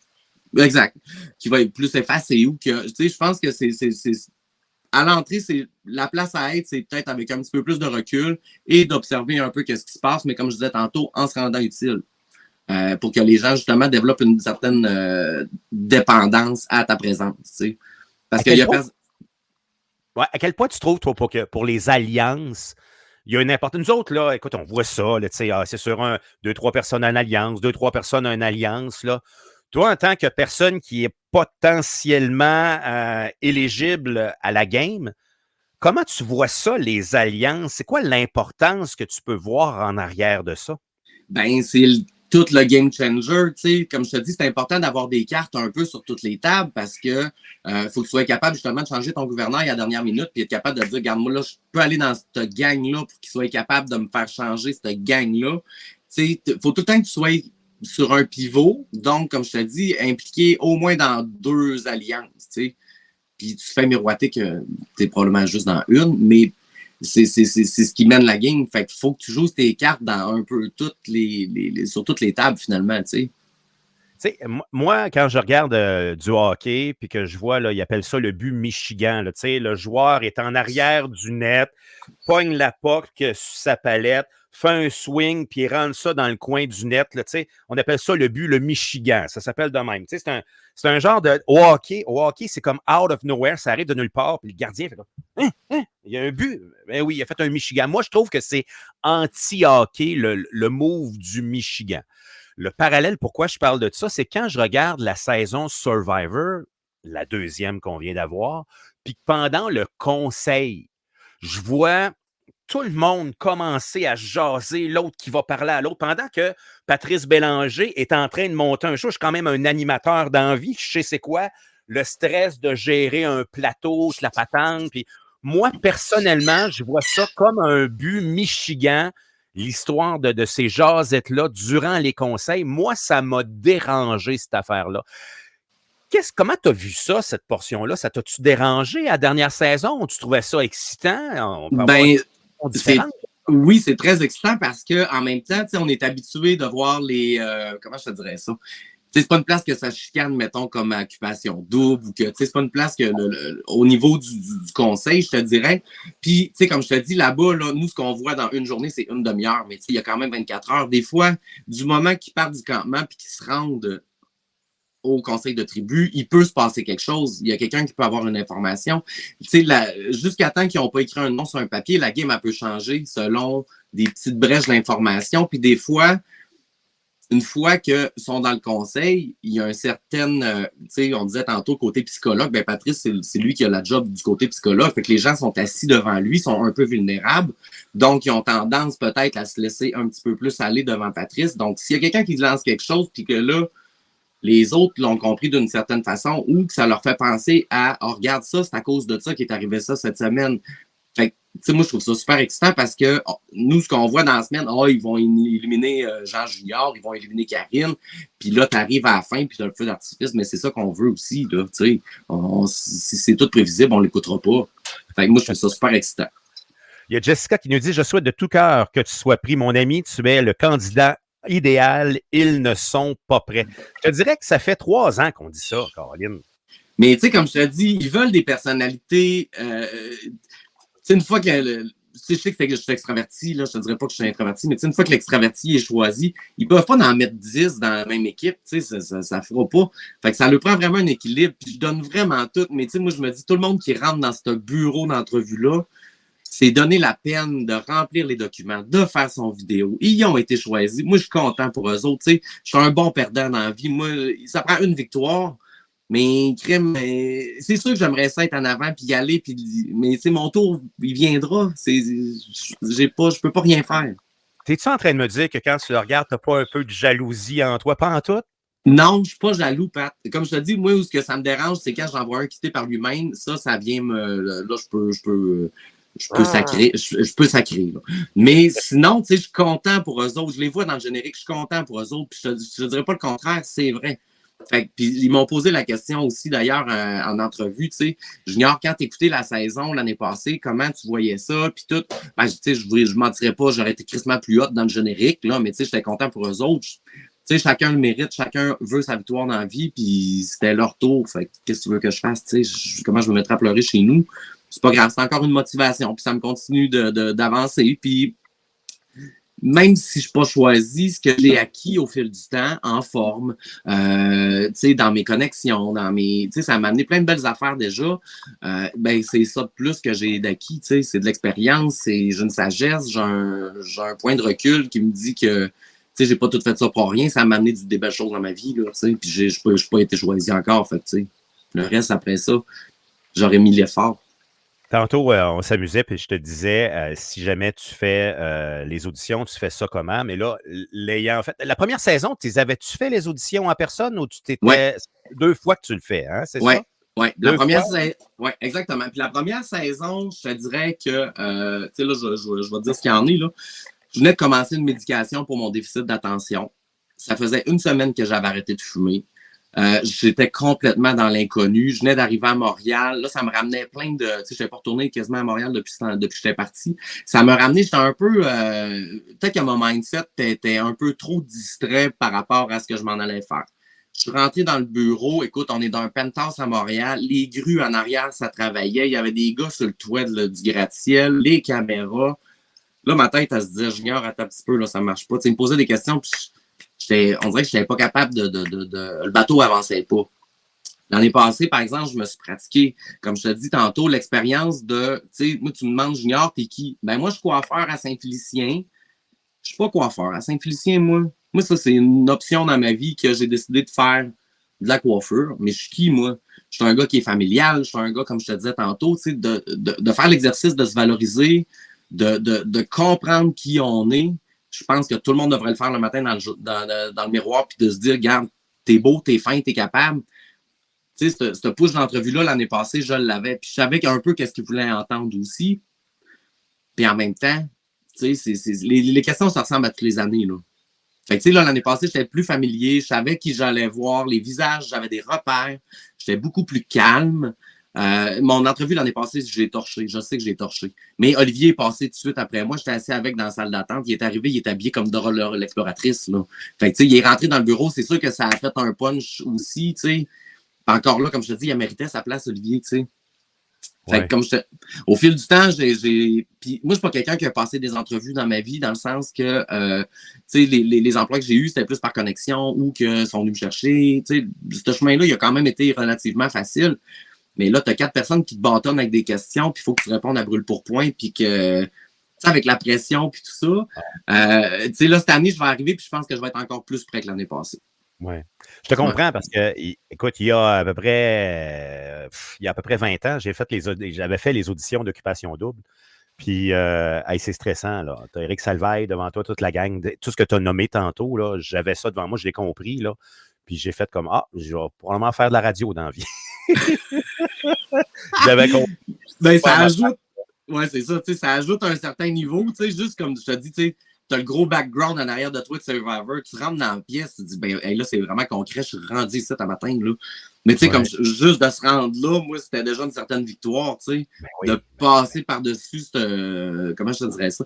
Exact. Qui va être plus effacé ou que, je pense que c'est à l'entrée, c'est la place à être, c'est peut-être avec un petit peu plus de recul et d'observer un peu ce qui se passe, mais comme je disais tantôt, en se rendant utile. Pour que les gens, justement, développent une certaine dépendance à ta présence, Parce qu'il y a à quel point tu trouves, toi, pour les alliances, il y a une importance. Nous autres, là, écoute, on voit ça, là, c'est sur 2-3 personnes en alliance, 2-3 personnes en alliance, là. Toi, en tant que personne qui est potentiellement éligible à la game, comment tu vois ça, les alliances? C'est quoi l'importance que tu peux voir en arrière de ça? Ben, c'est tout le game changer. Comme je te dis, c'est important d'avoir des cartes un peu sur toutes les tables parce que faut que tu sois capable justement de changer ton gouverneur à la dernière minute puis être capable de dire, regarde, moi, là, je peux aller dans cette gang-là pour qu'il soit capable de me faire changer cette gang-là. Il faut tout le temps que tu sois sur un pivot, donc, comme je te dis, impliqué au moins dans 2 alliances, Puis tu fais miroiter que tu es probablement juste dans une, mais c'est ce qui mène la game. Fait qu'il faut que tu joues tes cartes dans un peu sur toutes les tables, finalement, Moi, quand je regarde du hockey, puis que je vois, là, ils appellent ça le but Michigan, là, le joueur est en arrière du net, pogne la puck sur sa palette, fait un swing, puis il rentre ça dans le coin du net. Là, on appelle ça le but, le Michigan. Ça s'appelle de même. C'est un genre de... Au hockey, c'est comme out of nowhere. Ça arrive de nulle part, puis le gardien fait comme... Il y a un but. Ben oui, il a fait un Michigan. Moi, je trouve que c'est anti-hockey, le move du Michigan. Le parallèle, pourquoi je parle de ça, c'est quand je regarde la saison Survivor, la 2e qu'on vient d'avoir, puis pendant le conseil, je vois tout le monde commencer à jaser, l'autre qui va parler à l'autre, pendant que Patrice Bélanger est en train de monter un show. Je suis quand même un animateur d'envie, je sais c'est quoi, le stress de gérer un plateau, la patente. Puis moi, personnellement, je vois ça comme un but Michigan, l'histoire de ces jasettes-là durant les conseils. Moi, ça m'a dérangé, cette affaire-là. Comment tu as vu ça, cette portion-là? Ça t'a-tu dérangé à la dernière saison? Tu trouvais ça excitant? Oui, c'est très excitant parce qu'en même temps, on est habitué de voir les... comment je te dirais ça? C'est pas une place que ça chicane, mettons, comme occupation double ou que c'est pas une place que au niveau du conseil, je te dirais. Puis, comme je te dis, là-bas, là, nous, ce qu'on voit dans une journée, c'est une demi-heure, mais il y a quand même 24 heures. Des fois, du moment qu'ils partent du campement puis qu'ils se rendent au conseil de tribu, il peut se passer quelque chose. Il y a quelqu'un qui peut avoir une information. Jusqu'à temps qu'ils n'ont pas écrit un nom sur un papier, la game, elle peut changer selon des petites brèches d'information. Puis des fois, une fois qu'ils sont dans le conseil, il y a un certain, on disait tantôt côté psychologue, ben Patrice, c'est lui qui a la job du côté psychologue, fait que les gens sont assis devant lui, sont un peu vulnérables, donc ils ont tendance peut-être à se laisser un petit peu plus aller devant Patrice. Donc, s'il y a quelqu'un qui lance quelque chose, puis que là, les autres l'ont compris d'une certaine façon ou que ça leur fait penser à « Oh, regarde ça, c'est à cause de ça qui est arrivé ça cette semaine. » Fait que, tu sais, moi, je trouve ça super excitant parce que nous, ce qu'on voit dans la semaine, ils vont éliminer Jean Junior, ils vont éliminer Karine, puis là, tu arrives à la fin, puis tu as le feu d'artifice, mais c'est ça qu'on veut aussi, là, tu sais. Si c'est tout prévisible, on l'écoutera pas. Fait que moi, je trouve ça super excitant. Il y a Jessica qui nous dit « Je souhaite de tout cœur que tu sois pris, mon ami. Tu es le candidat idéal. Ils ne sont pas prêts. » Je te dirais que ça fait 3 ans qu'on dit ça, Caroline. Mais tu sais, comme je te dis, ils veulent des personnalités... une fois que je sais que je suis extraverti, là, je te dirais pas que je suis introverti, mais une fois que l'extraverti est choisi, ils peuvent pas en mettre 10 dans la même équipe, ça fera pas. Fait que ça leur prend vraiment un équilibre, puis je donne vraiment tout, mais moi, je me dis, tout le monde qui rentre dans ce bureau d'entrevue-là, c'est donner la peine de remplir les documents, de faire son vidéo. Ils ont été choisis. Moi, je suis content pour eux autres, je suis un bon perdant dans la vie. Moi, ça prend une victoire. Mais crème, c'est sûr que j'aimerais ça être en avant puis y aller, mais mon tour, il viendra. Je peux pas rien faire. T'es-tu en train de me dire que quand tu le regardes, t'as pas un peu de jalousie en toi, pas en tout? Non, je suis pas jaloux, Pat. Comme je te dis, moi, où ce que ça me dérange, c'est quand j'en vois un quitter par lui-même, ça vient me. Là, je peux sacrer. Je peux sacrer. Là. Mais sinon, je suis content pour eux autres. Je les vois dans le générique, je suis content pour eux autres. Puis je te dirais pas le contraire, c'est vrai. Fait, puis ils m'ont posé la question aussi, d'ailleurs, en entrevue, Junior, quand tu écoutais la saison l'année passée, comment tu voyais ça, puis tout, ben, je mentirais pas, j'aurais été crissement plus haute dans le générique, là, mais j'étais content pour eux autres. Chacun le mérite, chacun veut sa victoire dans la vie, puis c'était leur tour. Fait qu'est-ce que tu veux que je fasse, comment je me mettrais à pleurer chez nous? C'est pas grave, c'est encore une motivation, puis ça me continue d'avancer, puis même si je ne suis pas choisi, ce que j'ai acquis au fil du temps, en forme, dans mes connexions, ça m'a amené plein de belles affaires déjà. C'est ça de plus que j'ai d'acquis, c'est de l'expérience, j'ai une sagesse, j'ai un point de recul qui me dit que j'ai pas tout fait ça pour rien, ça m'a amené des belles choses dans ma vie, là, puis je n'ai pas été choisi encore, fait, le reste après ça, j'aurais mis l'effort. Tantôt, on s'amusait, puis je te disais, si jamais tu fais les auditions, tu fais ça comment? Mais là, l'ayant fait, la première saison, avais-tu fait les auditions en personne ou tu t'étais... Ouais. 2 fois que tu le fais, hein? C'est ça? Oui, ouais, exactement. Puis la première saison, je te dirais que, là, je vais te dire ce qu'il y en est, là. Je venais de commencer une médication pour mon déficit d'attention. Ça faisait 1 semaine que j'avais arrêté de fumer. J'étais complètement dans l'inconnu. Je venais d'arriver à Montréal. Là, ça me ramenait plein de... je n'étais pas retourné quasiment à Montréal depuis que j'étais parti. Ça me ramenait, j'étais un peu... peut-être que mon mindset était un peu trop distrait par rapport à ce que je m'en allais faire. Je suis rentré dans le bureau. Écoute, on est dans un penthouse à Montréal. Les grues en arrière, ça travaillait. Il y avait des gars sur le toit du gratte-ciel, les caméras. Là, ma tête, elle se disait, Junior, attends un petit peu, là, ça marche pas. Il me posait des questions, puis on dirait que je n'étais pas capable le bateau avançait pas. L'année passée, par exemple, je me suis pratiqué, comme je te dis tantôt, l'expérience de, moi, tu me demandes, Junior, t'es qui? Ben, moi, je suis coiffeur à Saint-Félicien. Je suis pas coiffeur. À Saint-Félicien, moi, ça, c'est une option dans ma vie que j'ai décidé de faire de la coiffure. Mais je suis qui, moi? Je suis un gars qui est familial. Je suis un gars, comme je te disais tantôt, de faire l'exercice de se valoriser, de comprendre qui on est. Je pense que tout le monde devrait le faire le matin dans le miroir puis de se dire, regarde, t'es beau, t'es fin, t'es capable. Tu sais, cette push d'entrevue-là, l'année passée, je l'avais. Puis je savais un peu qu'est-ce qu'ils voulaient entendre aussi. Puis en même temps, tu sais, les questions, ça ressemble à toutes les années, là. Fait que, tu sais, là, l'année passée, j'étais plus familier. Je savais qui j'allais voir, les visages, j'avais des repères. J'étais beaucoup plus calme. Mon entrevue l'année passée, je l'ai torché. Je sais que je l'ai torché. Mais Olivier est passé tout de suite après moi. J'étais assis avec dans la salle d'attente. Il est arrivé, il est habillé comme Dora l'exploratrice, là. Fait que, tu sais, il est rentré dans le bureau. C'est sûr que ça a fait un punch aussi, tu sais. Encore là, comme je te dis, il méritait sa place, Olivier, tu sais. Fait que comme au fil du temps, puis moi, je suis pas quelqu'un qui a passé des entrevues dans ma vie, dans le sens que tu sais, les emplois que j'ai eus, c'était plus par connexion ou que sont venus me chercher. Tu sais, ce chemin-là, il a quand même été relativement facile. Mais là, tu as 4 personnes qui te bâtonnent avec des questions, puis il faut que tu répondes à brûle-pourpoint, puis que, tu sais, avec la pression, puis tout ça. Tu sais, là, cette année, je vais arriver, puis je pense que je vais être encore plus prêt que l'année passée. Oui. Je te comprends parce que, écoute, il y a à peu près 20 ans, j'avais fait les auditions d'Occupation Double. Puis, c'est stressant, là. Tu as Éric Salvaille devant toi, toute la gang, tout ce que tu as nommé tantôt, là, j'avais ça devant moi, je l'ai compris, là. Puis j'ai fait comme, je vais probablement faire de la radio dans la vie. J'avais compris. Ben, ça ajoute. Ouais, c'est ça, tu sais, ça ajoute un certain niveau, tu sais, juste comme je te dis, tu sais, tu as le gros background en arrière de toi de Survivor, tu rentres dans la pièce, tu te dis, ben, hey, là, c'est vraiment concret, je suis rendu ici ce matin, là. Mais tu sais, comme juste de se rendre là, moi, c'était déjà une certaine victoire, tu sais, de passer par-dessus comment je te dirais ça,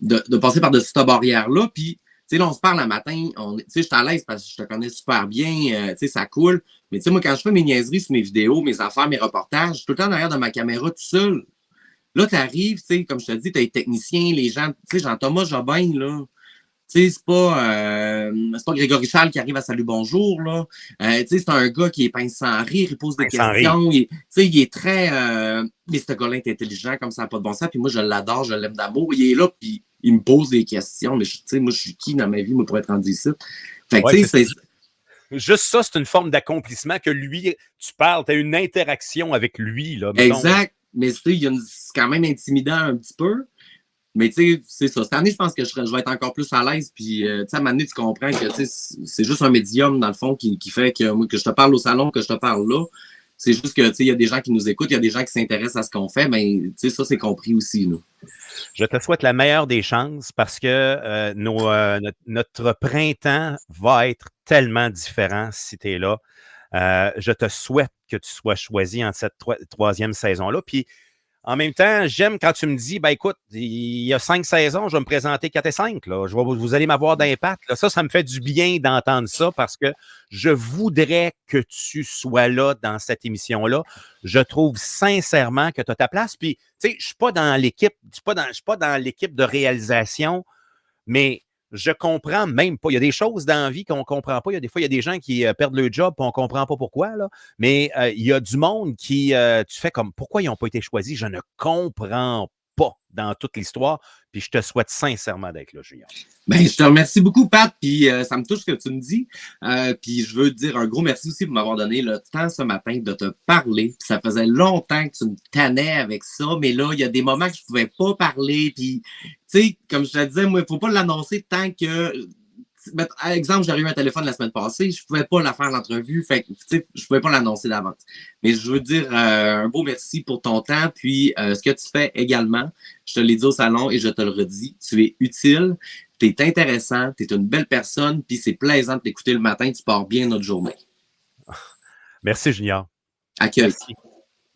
de passer par-dessus cette barrière-là, puis, tu sais, là, on se parle un matin, tu sais, je suis à l'aise parce que je te connais super bien, tu sais, ça coule, mais tu sais, moi, quand je fais mes niaiseries sur mes vidéos, mes affaires, mes reportages, je suis tout le temps derrière de ma caméra tout seul. Là, tu arrives, tu sais, comme je te dis, tu as les techniciens, les gens, tu sais, Jean-Thomas Jobin, là. Tu sais, c'est pas Grégory Charles qui arrive à Salut Bonjour, là. Tu sais, c'est un gars qui est pince sans rire, il pose des questions. Tu sais, il est très. Mais ce gars-là est intelligent, comme ça n'a pas de bon sens. Puis moi, je l'adore, je l'aime d'amour. Il est là, puis il me pose des questions. Mais tu sais, moi, je suis qui dans ma vie, moi, pour être rendu ici? Fait que, tu sais, c'est. Juste ça, c'est une forme d'accomplissement que lui, tu parles, tu as une interaction avec lui, là. Mettons. Exact. Mais tu sais, c'est quand même intimidant un petit peu. Mais tu sais, c'est ça. Cette année, je pense que je vais être encore plus à l'aise. Puis, tu sais, à un moment donné, tu comprends que c'est juste un médium, dans le fond, qui fait que je te parle au salon, que je te parle là. C'est juste que, tu sais, il y a des gens qui nous écoutent, il y a des gens qui s'intéressent à ce qu'on fait. Mais, tu sais, ça, c'est compris aussi, là. Je te souhaite la meilleure des chances parce que notre printemps va être tellement différent si tu es là. Je te souhaite que tu sois choisi en cette troisième saison-là. Puis, en même temps, j'aime quand tu me dis, ben écoute, il y a 5 saisons, je vais me présenter 4 et 5. Là. Vous allez m'avoir d'impact. Ça me fait du bien d'entendre ça parce que je voudrais que tu sois là dans cette émission-là. Je trouve sincèrement que tu as ta place. Puis, tu sais, je ne suis pas dans l'équipe, je suis pas dans l'équipe de réalisation, mais je comprends même pas. Il y a des choses dans la vie qu'on ne comprend pas. Il y a des fois, il y a des gens qui perdent leur job et on ne comprend pas pourquoi. Là. Mais il y a du monde qui, tu fais comme, pourquoi ils n'ont pas été choisis? Je ne comprends pas dans toute l'histoire. Puis je te souhaite sincèrement d'être là, Junior. Ben, je te remercie beaucoup, Pat. Puis ça me touche ce que tu me dis. Puis je veux te dire un gros merci aussi pour m'avoir donné le temps ce matin de te parler. Puis ça faisait longtemps que tu me tannais avec ça. Mais là, il y a des moments que je ne pouvais pas parler. Puis, tu sais, comme je te disais, moi, il ne faut pas l'annoncer tant que. Par exemple, j'ai eu un téléphone la semaine passée, je ne pouvais pas la faire l'entrevue, fait que, je ne pouvais pas l'annoncer d'avance. Mais je veux dire un beau merci pour ton temps, puis ce que tu fais également, je te l'ai dit au salon et je te le redis, tu es utile, tu es intéressant, tu es une belle personne, puis c'est plaisant de t'écouter le matin, tu pars bien notre journée. Merci, Junior. Accueil. Merci.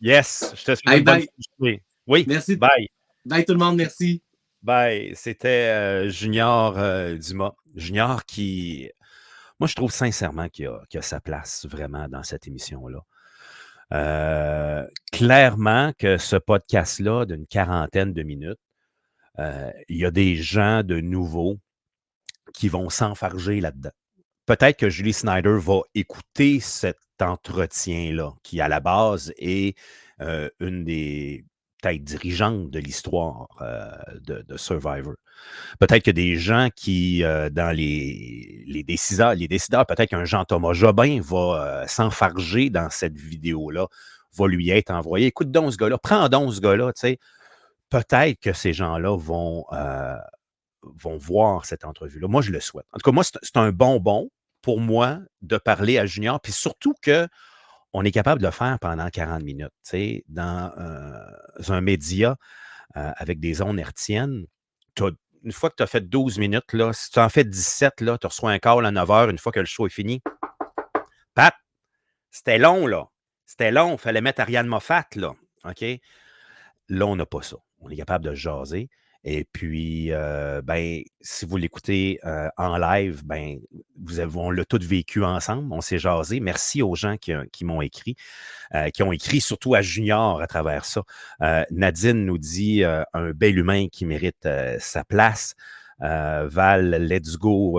Yes, je te souhaite une bonne journée. Oui, merci. Bye. Bye tout le monde, merci. Bye. C'était Junior Dumas. Junior qui, moi, je trouve sincèrement qu'il a sa place vraiment dans cette émission-là. Clairement que ce podcast-là, d'une 40aine de minutes, il y a des gens de nouveaux qui vont s'enfarger là-dedans. Peut-être que Julie Snyder va écouter cet entretien-là, qui à la base est une des peut-être dirigeantes de l'histoire de Survivor. Peut-être que des gens qui, dans les décideurs, peut-être qu'un Jean-Thomas Jobin va s'enfarger dans cette vidéo-là, va lui être envoyé. Écoute donc ce gars-là, prends donc ce gars-là, tu sais. Peut-être que ces gens-là vont voir cette entrevue-là. Moi, je le souhaite. En tout cas, moi, c'est un bonbon pour moi de parler à Junior, puis surtout qu'on est capable de le faire pendant 40 minutes, tu sais, dans un média avec des ondes hertziennes. Une fois que tu as fait 12 minutes, là, si tu en fais 17, là, tu reçois un call à 9 h une fois que le show est fini. Pat, c'était long, là. C'était long. Il fallait mettre Ariane Moffat, là. OK? Là, on n'a pas ça. On est capable de jaser. Et puis, ben, si vous l'écoutez en live, ben, on l'a tous vécu ensemble. On s'est jasé. Merci aux gens qui m'ont écrit, qui ont écrit surtout à Junior à travers ça. Nadine nous dit un bel humain qui mérite sa place. Val, let's go,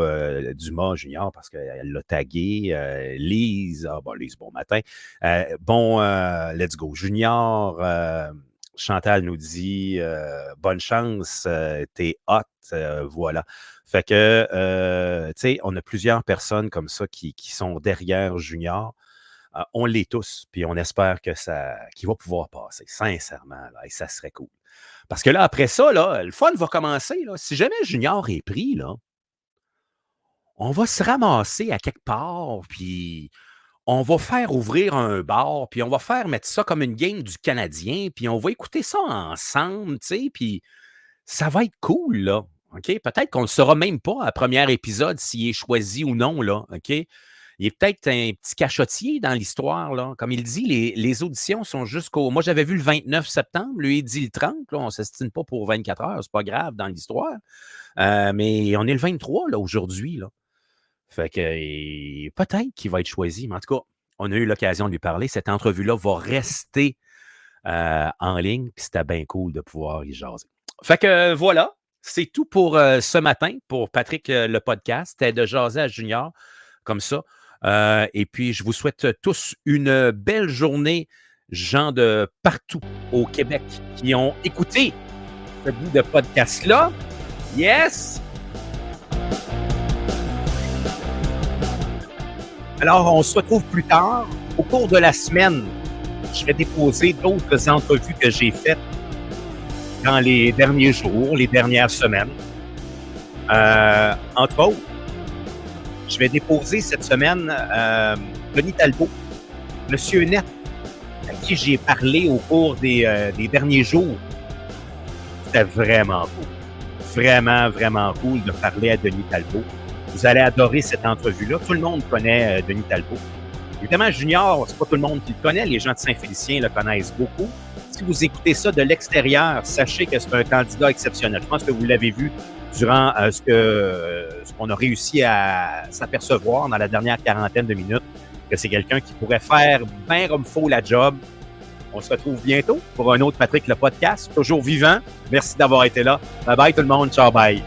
Dumas Junior, parce qu'elle l'a tagué. Lise, Lise, bon matin. Let's go, Junior. Chantal nous dit bonne chance, t'es hot, voilà. Fait que, tu sais, on a plusieurs personnes comme ça qui sont derrière Junior. On l'est tous, puis on espère qu'il va pouvoir passer, sincèrement, là, et ça serait cool. Parce que là, après ça, là, le fun va commencer. Là. Si jamais Junior est pris, là, on va se ramasser à quelque part, puis on va faire ouvrir un bar, puis on va faire mettre ça comme une game du Canadien, puis on va écouter ça ensemble, tu sais, puis ça va être cool, là. OK? Peut-être qu'on ne le saura même pas à premier épisode s'il est choisi ou non, là. OK? Il est peut-être un petit cachotier dans l'histoire, là. Comme il dit, les auditions sont jusqu'au. Moi, j'avais vu le 29 septembre, lui, il dit le 30. Là, on ne s'estime pas pour 24 heures, c'est pas grave dans l'histoire. Mais on est le 23, là, aujourd'hui, là. Fait que peut-être qu'il va être choisi. Mais en tout cas, on a eu l'occasion de lui parler. Cette entrevue-là va rester en ligne, puis c'était bien cool de pouvoir y jaser. Fait que voilà, c'est tout pour ce matin, pour Patrick le podcast. C'était de jaser à Junior, comme ça. Et puis, je vous souhaite tous une belle journée, gens de partout au Québec qui ont écouté ce bout de podcast-là. Yes! Alors, on se retrouve plus tard. Au cours de la semaine, je vais déposer d'autres entrevues que j'ai faites dans les derniers jours, les dernières semaines. Entre autres, je vais déposer cette semaine Denis Talbot, Monsieur Net, à qui j'ai parlé au cours des derniers jours. C'était vraiment cool. Vraiment, vraiment cool de parler à Denis Talbot. Vous allez adorer cette entrevue-là. Tout le monde connaît Denis Talbot. Évidemment, Junior, c'est pas tout le monde qui le connaît. Les gens de Saint-Félicien le connaissent beaucoup. Si vous écoutez ça de l'extérieur, sachez que c'est un candidat exceptionnel. Je pense que vous l'avez vu durant ce qu'on a réussi à s'apercevoir dans la dernière quarantaine de minutes, que c'est quelqu'un qui pourrait faire bien comme faut la job. On se retrouve bientôt pour un autre Patrick le podcast, toujours vivant. Merci d'avoir été là. Bye bye tout le monde. Ciao, bye.